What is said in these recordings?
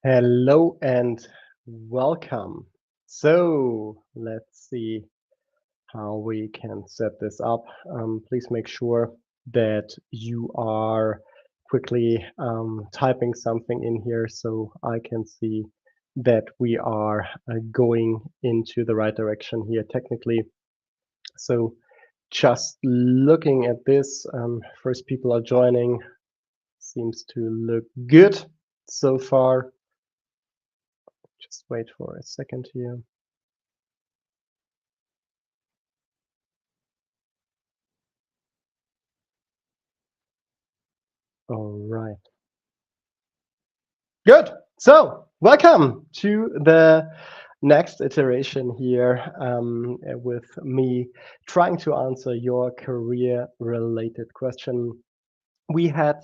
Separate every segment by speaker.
Speaker 1: Hello and welcome. So let's see how we can set this up. Please make sure that you are quickly typing something in here so I can see that we are going into the right direction here technically. So just looking at this, first people are joining, seems to look good so far. Just wait for a second here. All right. Good. So, welcome to the next iteration here with me trying to answer your career related question. We had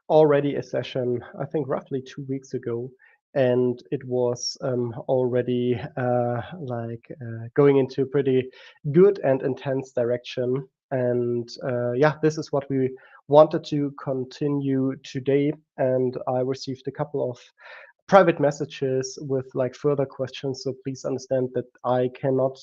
Speaker 1: already a session, I think roughly 2 weeks ago, and it was already going into a pretty good and intense direction. And yeah, this is what we wanted to continue today. And I received a couple of private messages with like further questions. So please understand that I cannot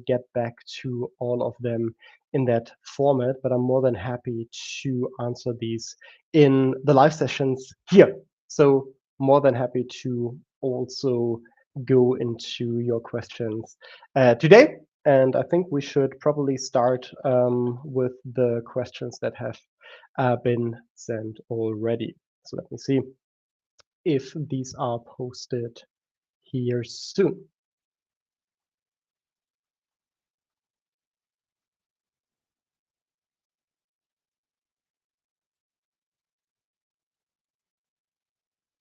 Speaker 1: get back to all of them in that format, but I'm more than happy to answer these in the live sessions here. So more than happy to also go into your questions today. And I think we should probably start with the questions that have been sent already. So let me see if these are posted here soon.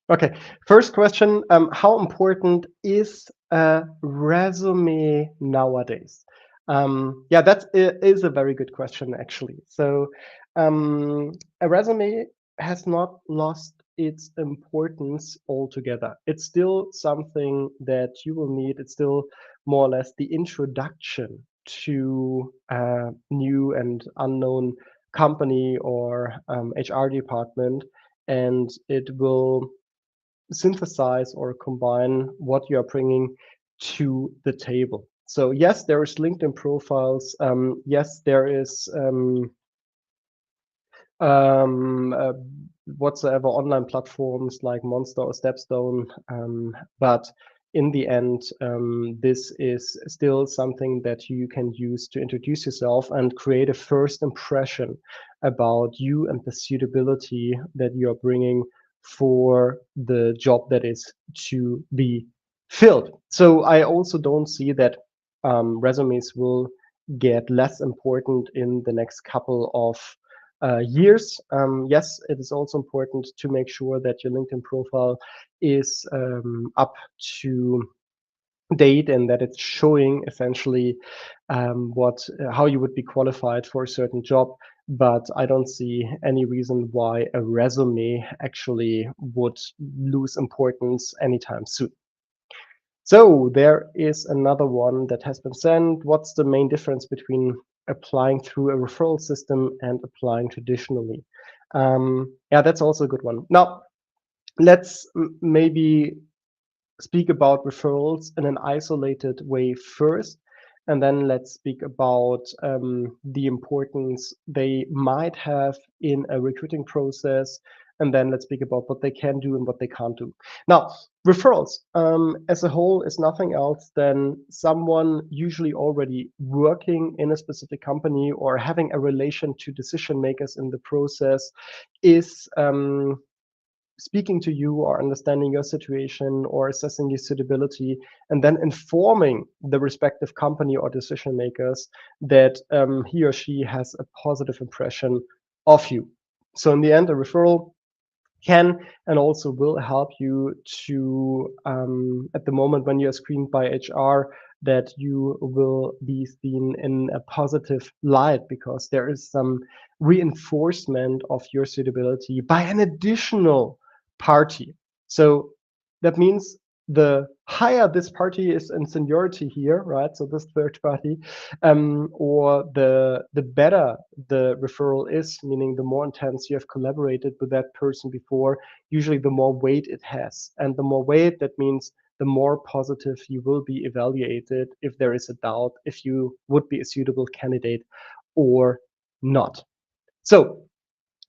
Speaker 1: Okay, first question, how important is a resume nowadays? Yeah, is a very good question, actually. So a resume has not lost its importance altogether. It's still something that you will need. It's still more or less the introduction to a new and unknown company or HR department, and it will synthesize or combine what you are bringing to the table. So yes, there is LinkedIn profiles. Yes, there is um, uh, whatsoever online platforms like Monster or Stepstone. But in the end, this is still something that you can use to introduce yourself and create a first impression about you and the suitability that you're bringing for the job that is to be filled. So I also don't see that resumes will get less important in the next couple of years. Yes, it is also important to make sure that your LinkedIn profile is up to date and that it's showing essentially how you would be qualified for a certain job. But I don't see any reason why a resume actually would lose importance anytime soon. So there is another one that has been sent. What's the main difference between applying through a referral system and applying traditionally? Yeah, that's also a good one. Now, let's maybe speak about referrals in an isolated way first, and then let's speak about the importance they might have in a recruiting process, and then let's speak about what they can do and what they can't do. Now, referrals as a whole is nothing else than someone usually already working in a specific company or having a relation to decision makers in the process is speaking to you or understanding your situation or assessing your suitability, and then informing the respective company or decision makers that he or she has a positive impression of you. So in the end, a referral can and also will help you to, at the moment when you are screened by HR, that you will be seen in a positive light because there is some reinforcement of your suitability by an additional party. So that means the higher this party is in seniority here, right? So this third party, or the better the referral is, meaning the more intense you have collaborated with that person before, usually the more weight it has. And the more weight, that means the more positive you will be evaluated if there is a doubt if you would be a suitable candidate or not. So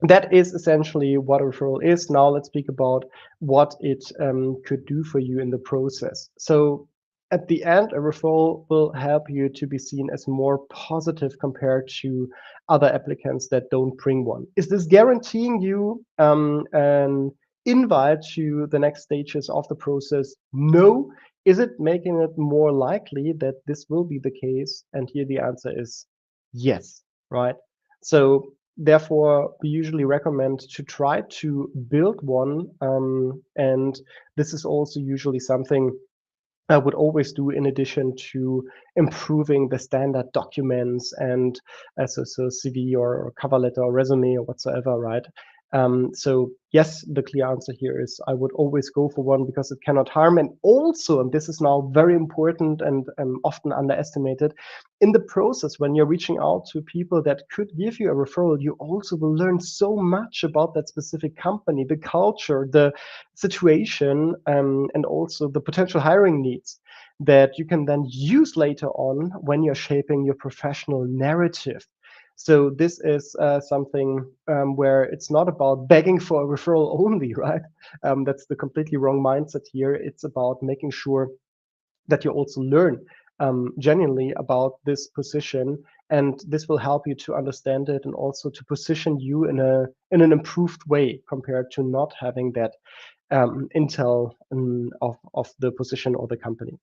Speaker 1: that is essentially what a referral is. Now let's speak about what it could do for you in the process. So at the end, a referral will help you to be seen as more positive compared to other applicants that don't bring one. Is this guaranteeing you an invite to the next stages of the process? No. Is it making it more likely that this will be the case? And here the answer is yes, right? So therefore, we usually recommend to try to build one. And this is also usually something I would always do in addition to improving the standard documents and so CV or cover letter or resume or whatsoever, right? So yes, the clear answer here is I would always go for one because it cannot harm. And also, and this is now very important and often underestimated, in the process when you're reaching out to people that could give you a referral, you also will learn so much about that specific company, the culture, the situation, and also the potential hiring needs that you can then use later on when you're shaping your professional narrative. So this is something where it's not about begging for a referral only, right? That's the completely wrong mindset here. It's about making sure that you also learn genuinely about this position, and this will help you to understand it and also to position you in an improved way compared to not having that intel of the position or the company.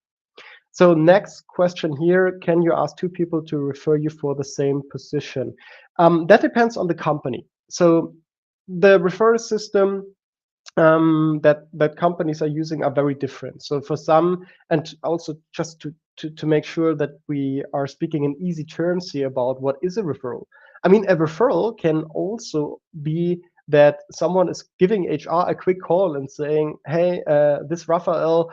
Speaker 1: So next question here, can you ask two people to refer you for the same position? That depends on the company. So the referral system that companies are using are very different. So for some, and also just to make sure that we are speaking in easy terms here about what is a referral. I mean, a referral can also be that someone is giving HR a quick call and saying, hey, this Raphael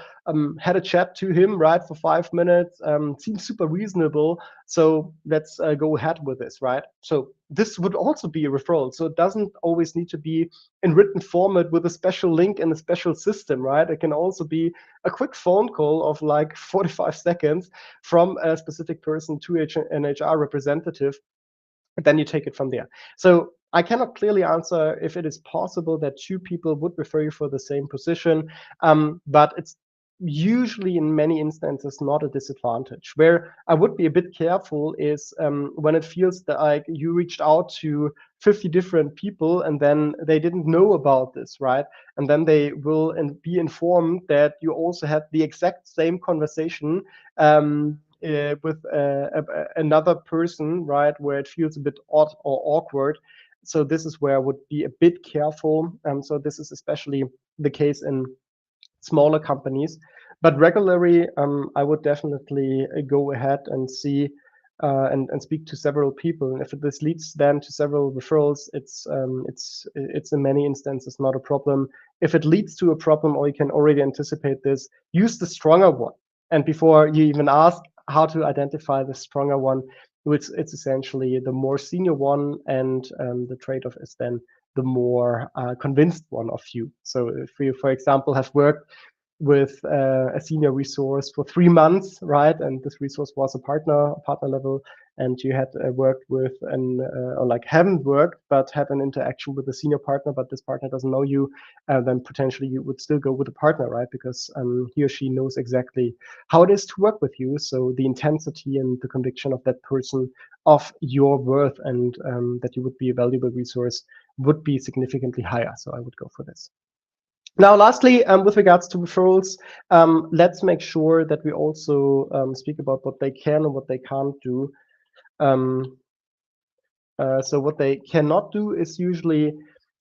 Speaker 1: had a chat to him, right, for 5 minutes, seems super reasonable, so let's go ahead with this, right? So this would also be a referral. So it doesn't always need to be in written format with a special link and a special system, right? It can also be a quick phone call of like 45 seconds from a specific person to an HR representative. And then you take it from there. So I cannot clearly answer if it is possible that two people would refer you for the same position, but it's usually in many instances not a disadvantage. Where I would be a bit careful is when it feels that like you reached out to 50 different people and then they didn't know about this, right? And then they will be informed that you also had the exact same conversation with another person, right, where it feels a bit odd or awkward. So this is where I would be a bit careful. So this is especially the case in smaller companies. But regularly, I would definitely go ahead and see and speak to several people. And if this leads then to several referrals, it's in many instances not a problem. If it leads to a problem, or you can already anticipate this, use the stronger one. And before you even ask how to identify the stronger one, it's essentially the more senior one, and the trade-off is then the more convinced one of you. So if you, for example, have worked with a senior resource for 3 months, right? And this resource was a partner level, and you had worked with or like haven't worked, but had an interaction with a senior partner, but this partner doesn't know you, then potentially you would still go with the partner, right? Because he or she knows exactly how it is to work with you. So the intensity and the conviction of that person of your worth and that you would be a valuable resource would be significantly higher. So I would go for this. Now, lastly, with regards to referrals, let's make sure that we also speak about what they can and what they can't do. So what they cannot do is usually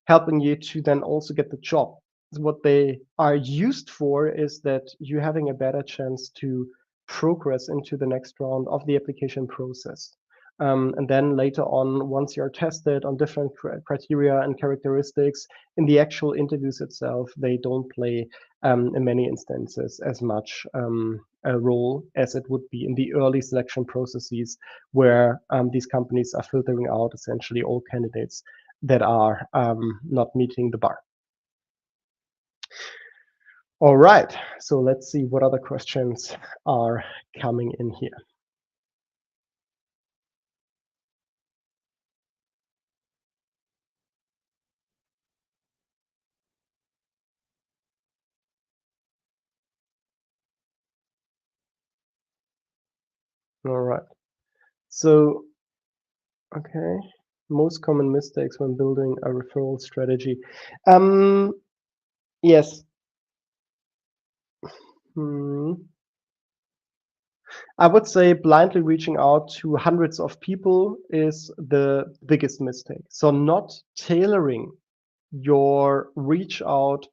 Speaker 1: helping you to then also get the job. What they are used for is that you're having a better chance to progress into the next round of the application process. And then later on, once you're tested on different criteria and characteristics in the actual interviews itself, they don't play in many instances as much a role as it would be in the early selection processes, where these companies are filtering out essentially all candidates that are not meeting the bar. All right, so let's see what other questions are coming in here. All right, so, okay, most common mistakes when building a referral strategy. Yes. Hmm. I would say blindly reaching out to hundreds of people is the biggest mistake. So not tailoring your reach out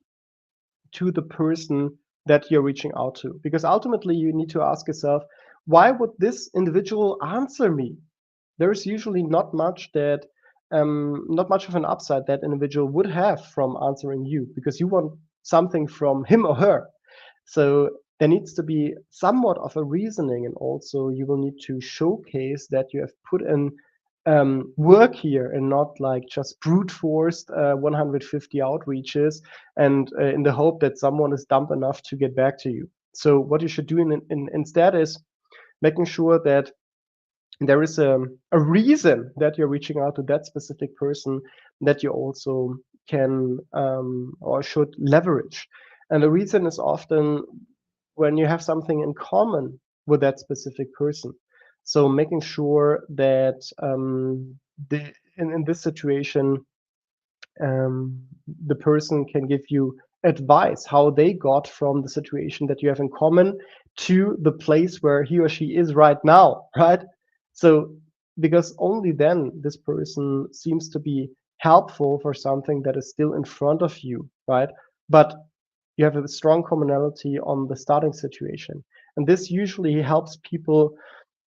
Speaker 1: to the person that you're reaching out to, because ultimately you need to ask yourself, why would this individual answer me? There's usually not much of an upside that individual would have from answering you, because you want something from him or her. So there needs to be somewhat of a reasoning, and also you will need to showcase that you have put in work here and not like just brute forced 150 outreaches and in the hope that someone is dumb enough to get back to you. So what you should do instead is making sure that there is a reason that you're reaching out to that specific person that you also can or should leverage. And the reason is often when you have something in common with that specific person. So making sure that in this situation, the person can give you advice how they got from the situation that you have in common to the place where he or she is right now, right? So because only then this person seems to be helpful for something that is still in front of you, right? But you have a strong commonality on the starting situation. And this usually helps people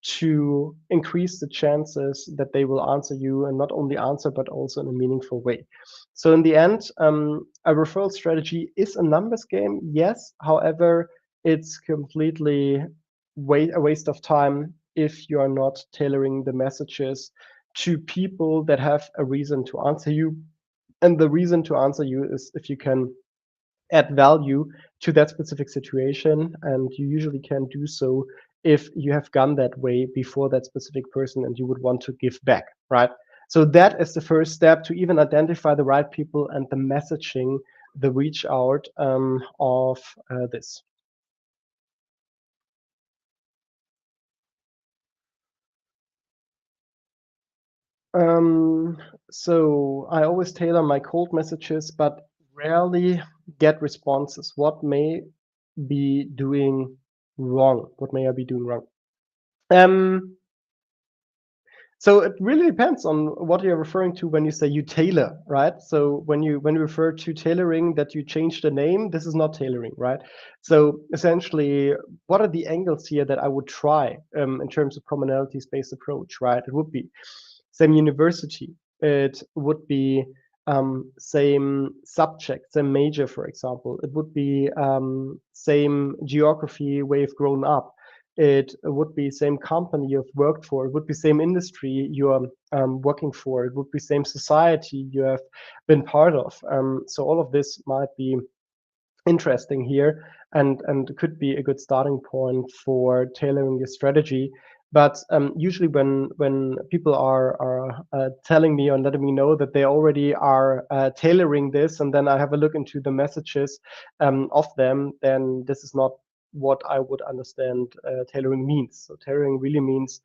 Speaker 1: to increase the chances that they will answer you, and not only answer, but also in a meaningful way. So in the end, a referral strategy is a numbers game, yes. However, it's completely a waste of time if you are not tailoring the messages to people that have a reason to answer you. And the reason to answer you is if you can add value to that specific situation, and you usually can do so if you have gone that way before that specific person and you would want to give back, right? So that is the first step to even identify the right people and the messaging, the reach out of this. Um, so I always tailor my cold messages, but rarely get responses. What may be doing wrong? What may I be doing wrong? Um, so it really depends on what you're referring to when you say you tailor, right? So when you refer to tailoring, that you change the name, this is not tailoring, right? So essentially, what are the angles here that I would try in terms of commonalities-based approach, right? It would be same university. It would be same subject, same major, for example. It would be same geography, way of grown up. It would be same company you've worked for. It would be same industry you're working for. It would be same society you have been part of. So all of this might be interesting here, and could be a good starting point for tailoring your strategy. But usually when people are telling me or letting me know that they already are tailoring this, and then I have a look into the messages of them, then this is not what I would understand tailoring means. So tailoring really means,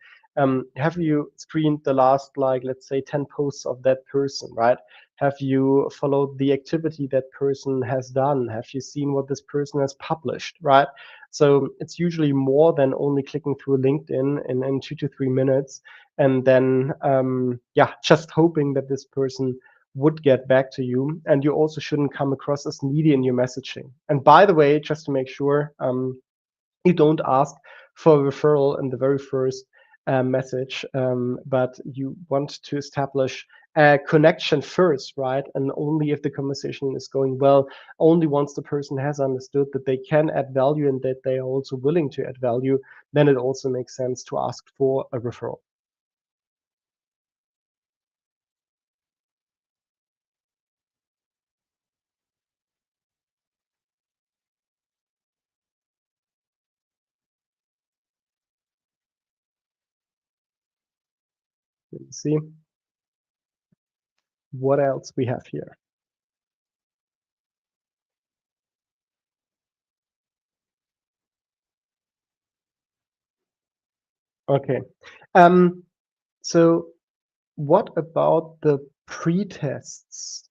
Speaker 1: have you screened the last, like, let's say 10 posts of that person, right? Have you followed the activity that person has done? Have you seen what this person has published, right? So it's usually more than only clicking through LinkedIn in 2 to 3 minutes, and then yeah, just hoping that this person would get back to you. And you also shouldn't come across as needy in your messaging. And by the way, just to make sure, you don't ask for a referral in the very first message, but you want to establish a connection first, right? And only if the conversation is going well, only once the person has understood that they can add value and that they are also willing to add value, then it also makes sense to ask for a referral. Let me see what else we have here. Okay. So what about the pre-tests?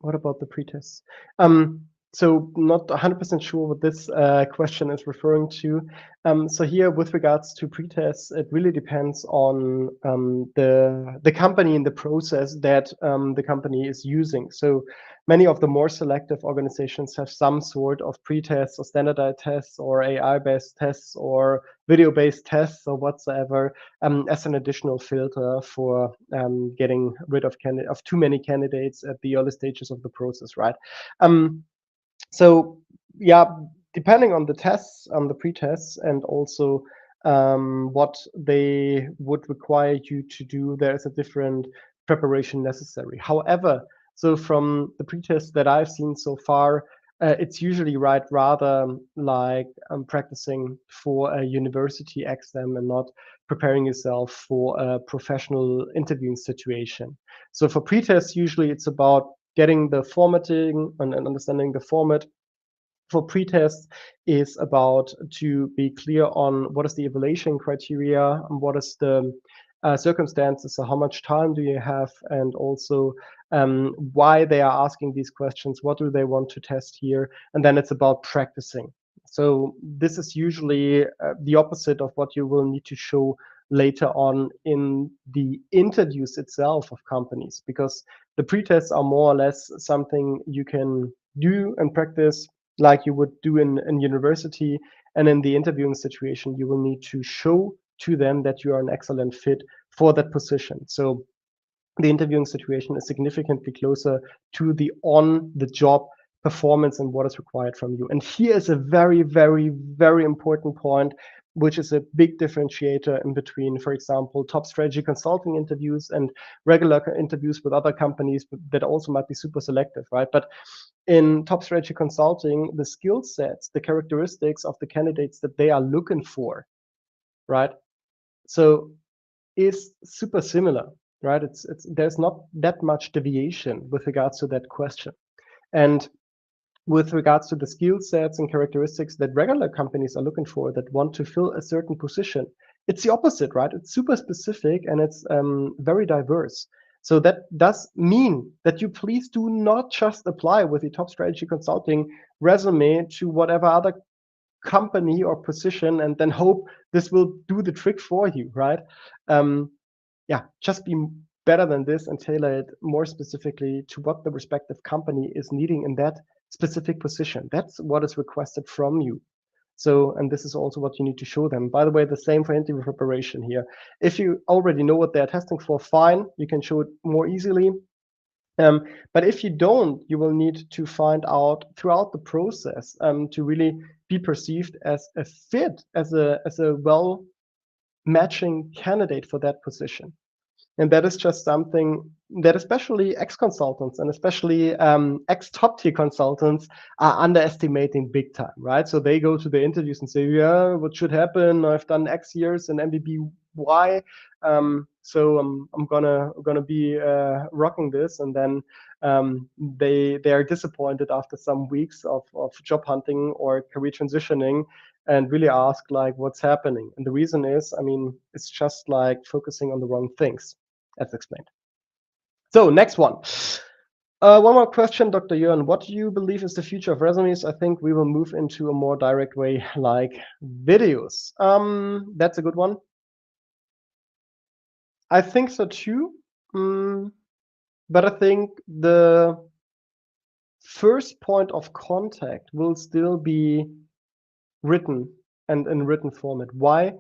Speaker 1: What about the pretests? So not 100% sure what this question is referring to. So here, with regards to pretests, it really depends on the company and the process that the company is using. So many of the more selective organizations have some sort of pretests or standardized tests or AI-based tests or video-based tests or whatsoever as an additional filter for getting rid of too many candidates at the early stages of the process, right? So yeah, depending on the tests, on the pre-tests, and also what they would require you to do, there is a different preparation necessary. However, so from the pre-tests that I've seen so far, it's usually rather like practicing for a university exam and not preparing yourself for a professional interviewing situation. So for pre-tests, usually it's about getting the formatting and understanding the format. For pre-test is about to be clear on what is the evaluation criteria, and what is the circumstances, so how much time do you have, and also why they are asking these questions, what do they want to test here, and then it's about practicing. So this is usually the opposite of what you will need to show later on in the interviews itself of companies, because the pre-tests are more or less something you can do and practice like you would do in university. And in the interviewing situation, you will need to show to them that you are an excellent fit for that position. So the interviewing situation is significantly closer to the on-the-job performance and what is required from you. And here is a very, very, very important point, which is a big differentiator in between, for example, top strategy consulting interviews and regular interviews with other companies that also might be super selective, right? But in top strategy consulting, the skill sets, the characteristics of the candidates that they are looking for, right? So is super similar, right? It's there's not that much deviation with regards to that question. And with regards to the skill sets and characteristics that regular companies are looking for that want to fill a certain position, it's the opposite, right? It's super specific and it's very diverse. So that does mean that you please do not just apply with the top strategy consulting resume to whatever other company or position and then hope this will do the trick for you, right? Yeah, just be better than this and tailor it more specifically to what the respective company is needing in that specific position. That's what is requested from you. So, and this is also what you need to show them. By the way, the same for interview preparation here. If you already know what they're testing for, fine, you can show it more easily. But if you don't, you will need to find out throughout the process to really be perceived as a fit, as a well matching candidate for that position. And that is just something that especially ex-consultants and especially ex-top tier consultants are underestimating big time, right? So they go to the interviews and say, yeah, what should happen? I've done X years in MBBY, so I'm gonna be rocking this, and then they are disappointed after some weeks of job hunting or career transitioning, and really ask like what's happening. And the reason is, I mean, it's just like focusing on the wrong things, as explained. So next one. One more question, Dr. Jörn. What do you believe is the future of resumes? I think we will move into a more direct way, like videos. That's a good one. I think so too. But I think the first point of contact will still be written and in written format. Why?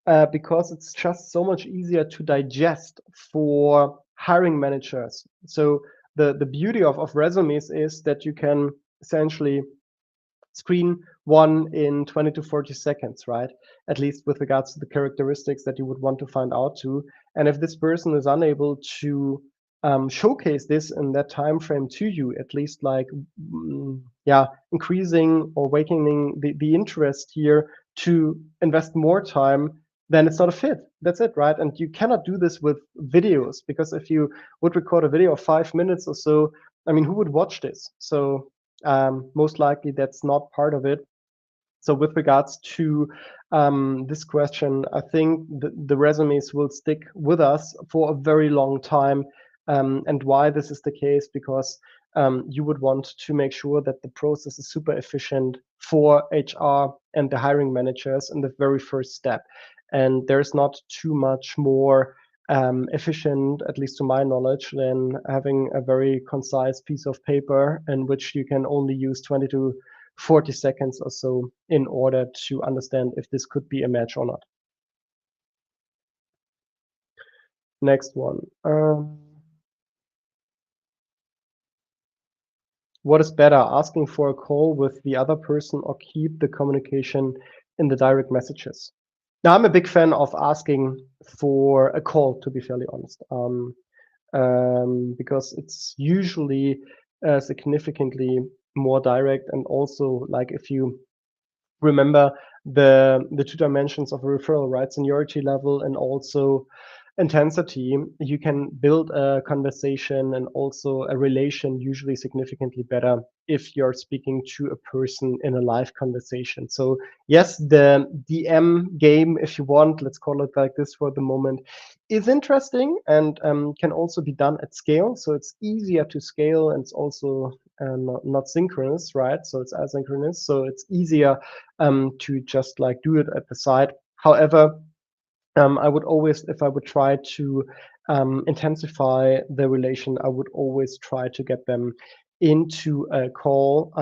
Speaker 1: Because it's just so much easier to digest for hiring managers. So the beauty of resumes is that you can essentially screen one in 20 to 40 seconds, right? At least with regards to the characteristics that you would want to find out to. And if this person is unable to showcase this in that time frame to you, at least like yeah, increasing or awakening the interest here to invest more time, then it's not a fit. That's it, right? And you cannot do this with videos, because if you would record a video of 5 minutes or so, I mean, who would watch this? So most likely that's not part of it. So with regards to this question, I think the resumes will stick with us for a very long time. And why this is the case, because you would want to make sure that the process is super efficient for HR and the hiring managers in the very first step. And there's not too much more efficient, at least to my knowledge, than having a very concise piece of paper in which you can only use 20 to 40 seconds or so in order to understand if this could be a match or not. Next one. What is better, asking for a call with the other person or keep the communication in the direct messages? Now, I'm a big fan of asking for a call, to be fairly honest, because it's usually significantly more direct. And also, like, if you remember the two dimensions of a referral, right? Seniority level and also intensity, you can build a conversation and also a relation usually significantly better if you're speaking to a person in a live conversation. So yes, the DM game, if you want, let's call it like this for the moment, is interesting and can also be done at scale. So it's easier to scale, and it's also not synchronous, right? So it's asynchronous. So it's easier to just like do it at the side. However, I would always, if I would try to intensify the relation, I would always try to get them into a call,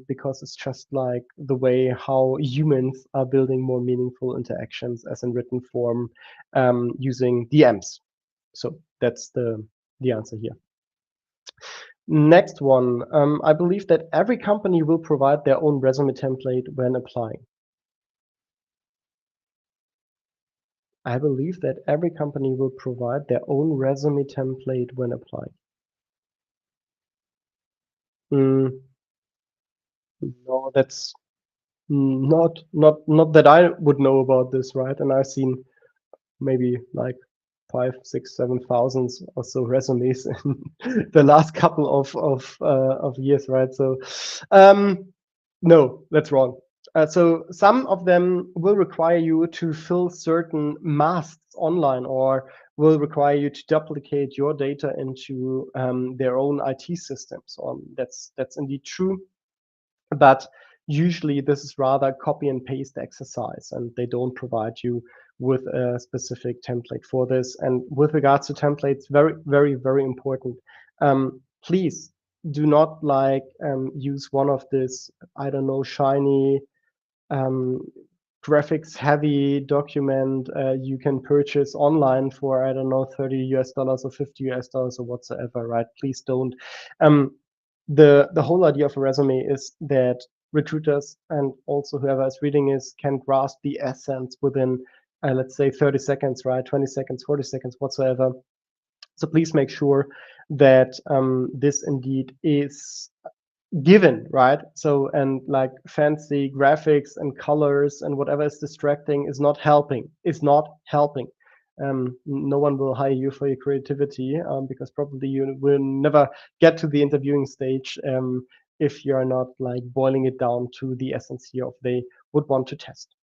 Speaker 1: because it's just like the way how humans are building more meaningful interactions as in written form using DMs. So that's the answer here. Next one. I believe that every company will provide their own resume template when applying. I believe that every company will provide their own resume template when applying. No, that's not that I would know about this, right? And I've seen maybe like 5, 6, 7,000 or so resumes in the last couple of years, right? So no, that's wrong. So some of them will require you to fill certain masks online, or will require you to duplicate your data into their own IT systems. That's indeed true, but usually this is rather copy and paste exercise, and they don't provide you with a specific template for this. And with regards to templates, very, very, very important. Please do not like use one of this, I don't know, shiny graphics heavy document you can purchase online for, I don't know, $30 or $50 or whatsoever, right? Please don't. The whole idea of a resume is that recruiters and also whoever is reading is can grasp the essence within, let's say, 30 seconds, right? 20 seconds, 40 seconds, whatsoever. So please make sure that this indeed is given, right? So, and like fancy graphics and colors and whatever is distracting is not helping. No one will hire you for your creativity, because probably you will never get to the interviewing stage if you're not like boiling it down to the essence here of they would want to test.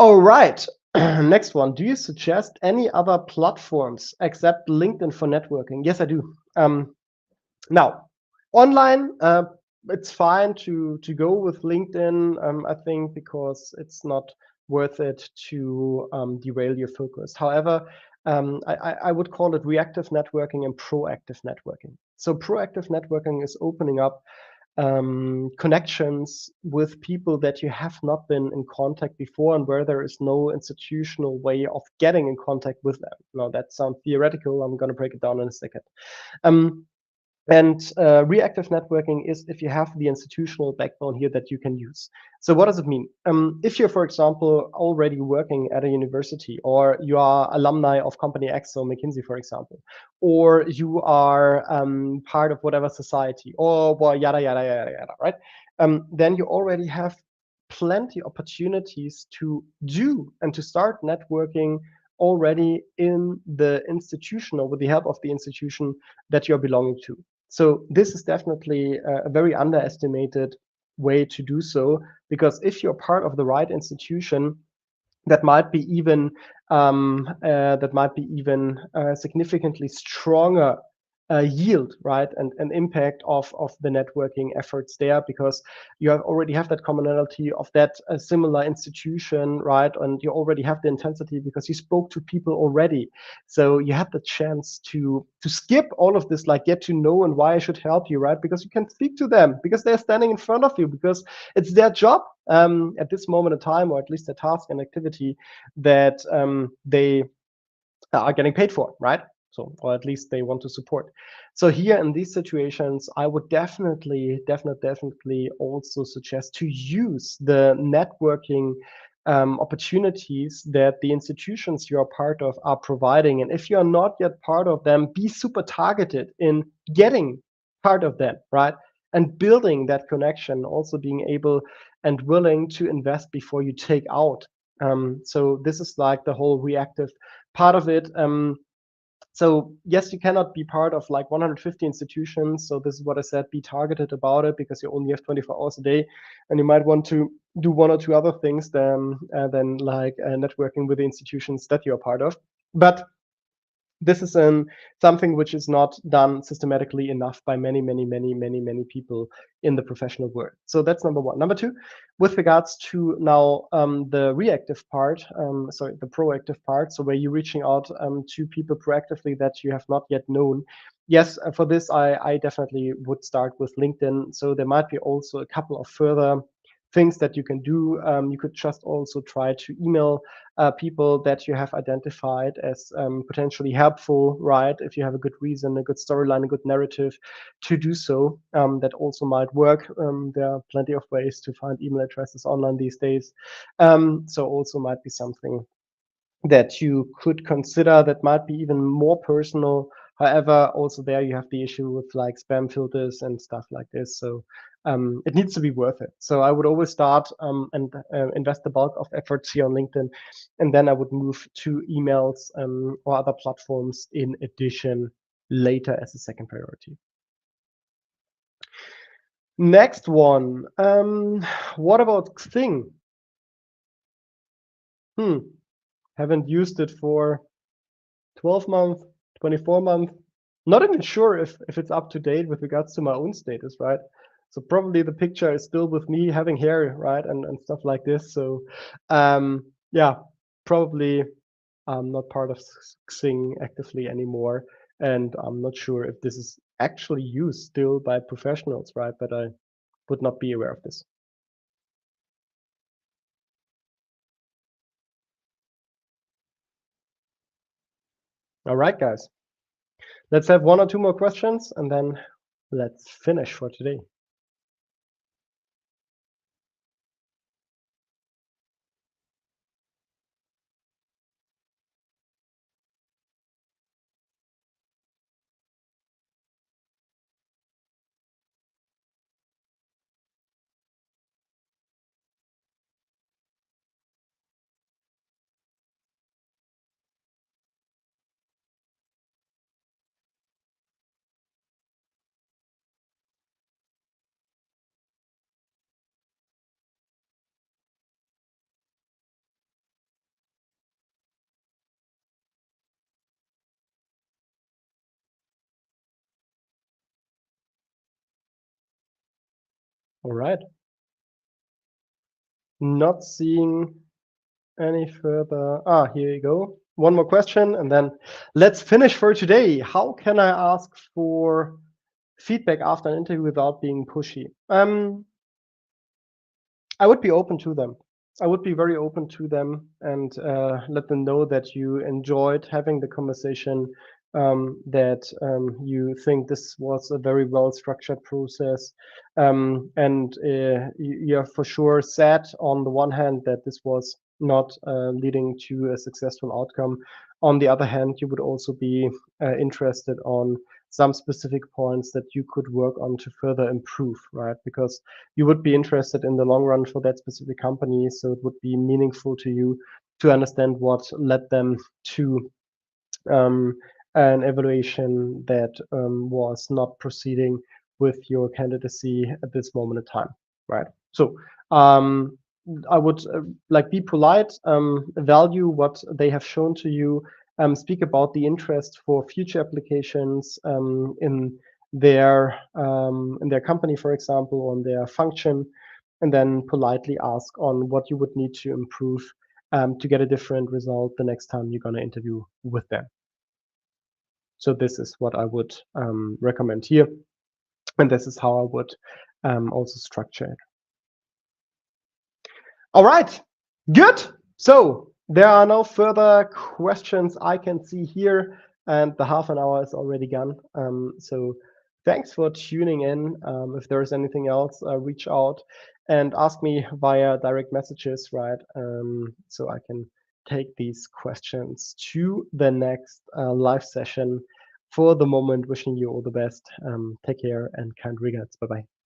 Speaker 1: All right. Next one. Do you suggest any other platforms except LinkedIn for networking? Yes, I do. Now, online, it's fine to go with LinkedIn, I think, because it's not worth it to derail your focus. However, I would call it reactive networking and proactive networking. So proactive networking is opening up connections with people that you have not been in contact before and where there is no institutional way of getting in contact with them. Now, that sounds theoretical. I'm going to break it down in a second. And reactive networking is if you have the institutional backbone here that you can use. So what does it mean? If you're, for example, already working at a university, or you are alumni of company X, so McKinsey, for example, or you are part of whatever society, or well, yada, yada, yada, yada, right? Then you already have plenty opportunities to do and to start networking already in the institution or with the help of the institution that you're belonging to. So this is definitely a very underestimated way to do so, because if you're part of the right institution, that might be even significantly stronger yield, right, and impact of the networking efforts there, because you already have that commonality of that similar institution, right, and you already have the intensity because you spoke to people already. So you have the chance to skip all of this, like get to know and why I should help you, right, because you can speak to them because they're standing in front of you, because it's their job at this moment in time, or at least a task and activity that they are getting paid for, right? So, or at least they want to support. So here in these situations, I would definitely also suggest to use the networking opportunities that the institutions you're part of are providing. And if you're not yet part of them, be super targeted in getting part of them, right? And building that connection, also being able and willing to invest before you take out. So this is like the whole reactive part of it. So yes, you cannot be part of like 150 institutions. So this is what I said, be targeted about it, because you only have 24 hours a day, and you might want to do one or two other things than like networking with the institutions that you're part of. But this is something which is not done systematically enough by many people in the professional world. So that's number one. Number two, with regards to now the reactive part, the proactive part, so where you're reaching out to people proactively that you have not yet known. Yes, for this, I definitely would start with LinkedIn. So there might be also a couple of further things that you can do. You could just also try to email people that you have identified as potentially helpful, right? If you have a good reason, a good storyline, a good narrative to do so, that also might work. There are plenty of ways to find email addresses online these days. So also might be something that you could consider that might be even more personal. However, also there you have the issue with like spam filters and stuff like this. So it needs to be worth it. So I would always start and invest the bulk of efforts here on LinkedIn, and then I would move to emails or other platforms in addition later as a second priority. Next one. What about Xing? Haven't used it for 12 months, 24 months. Not even sure if it's up to date with regards to my own status, right? So probably the picture is still with me having hair, right, and stuff like this. So yeah, probably I'm not part of Xing actively anymore, and I'm not sure if this is actually used still by professionals, right? But I would not be aware of this. All right, guys. Let's have one or two more questions, and then let's finish for today. All right. Not seeing any further. Here you go. One more question, and then let's finish for today. How can I ask for feedback after an interview without being pushy. I would be open to them. I would be very open to them and let them know that you enjoyed having the conversation, that you think this was a very well structured process, and you're for sure sad on the one hand that this was not leading to a successful outcome. On the other hand, you would also be interested on some specific points that you could work on to further improve, right? Because you would be interested in the long run for that specific company. So it would be meaningful to you to understand what led them to an evaluation that was not proceeding with your candidacy at this moment in time, right? So I would like be polite, value what they have shown to you, speak about the interest for future applications in their company, for example, on their function, and then politely ask on what you would need to improve to get a different result the next time you're going to interview with them. So this is what I would recommend here, and this is how I would also structure it. All right, good. So there are no further questions I can see here, and the half an hour is already gone. So thanks for tuning in. If there's anything else, reach out and ask me via direct messages, right? So I can take these questions to the next live session. For the moment, wishing you all the best. Take care and kind regards. Bye-bye.